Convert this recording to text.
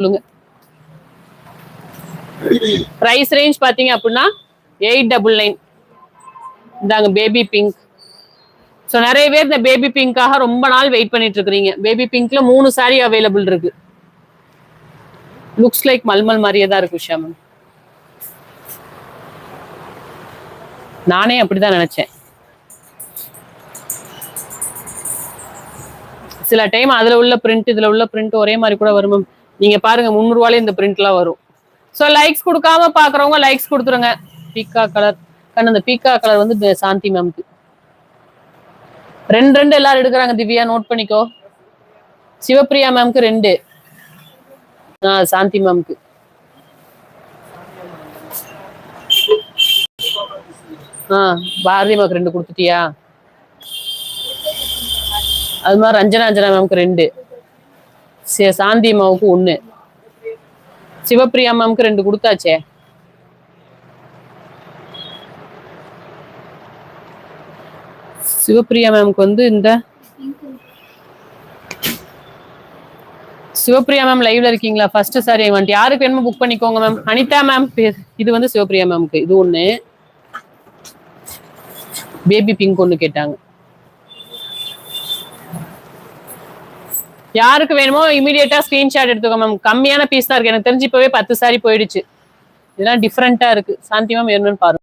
சொல்லுங்க. Price range பாத்தீங்க அப்படின்னா 899. இந்தாங்க பேபி பிங்க். ஸோ நிறைய பேர் இந்த பேபி பிங்காக ரொம்ப நாள் வெயிட் பண்ணிட்டு இருக்கிறீங்க. பேபி பிங்க்ல 3 சாரி அவைலபிள் இருக்கு. லுக்ஸ் லைக் மல்மல் மாதிரியே தான் இருக்கு உஷா மேம். நானே அப்படிதான் நினைச்சேன். சில டைம் அதுல உள்ள பிரிண்ட் இதுல உள்ள பிரிண்ட் ஒரே மாதிரி கூட வரும் மேம். நீங்க பாருங்க 300 ரூபாயில இந்த பிரிண்ட்லாம் வரும். ஸோ லைக்ஸ் கொடுக்காம பாக்குறவங்க லைக்ஸ் கொடுத்துருங்க. பீக்கா கலர் கண்ணு. இந்த பீக்கா கலர் வந்து சாந்தி மேம்க்கு. 2 எல்லாரும் எடுக்கிறாங்க. திவ்யா நோட் பண்ணிக்கோ. சிவப்பிரியா மேம்க்கு 2. சாந்தி மேம்க்கு. பாரதி மேம்க்கு 2 கொடுத்துட்டியா? அது மாதிரி ரஞ்சனா மேம்க்கு 2. சாந்தி மாவுக்கு 1. சிவப்பிரியா மேம்க்கு 2 கொடுத்தாச்சே. சிவப்பிரியா மேம்க்கு வந்து இந்த சிவப்பிரியா மேம் லைவ்ல இருக்கீங்களா? ஃபர்ஸ்ட் சாரி வந்துட்டு யாருக்கு வேணுமோ புக் பண்ணிக்கோங்க மேம். அனிதா மேம் இது வந்து சிவப்பிரியா மேம்க்கு. இது 1. பேபி பிங்க் 1 கேட்டாங்க. யாருக்கு வேணுமோ இமீடியட்டா ஸ்கிரீன்ஷாட் எடுத்துக்கோ மேம். கம்மியான பீஸ் தான் இருக்கு. எனக்கு தெரிஞ்சு இப்பவே 10 சாரி போயிடுச்சு. இதெல்லாம் டிஃப்ரெண்டா இருக்கு. சாந்தி மேம் என்னன்னு பாருங்க.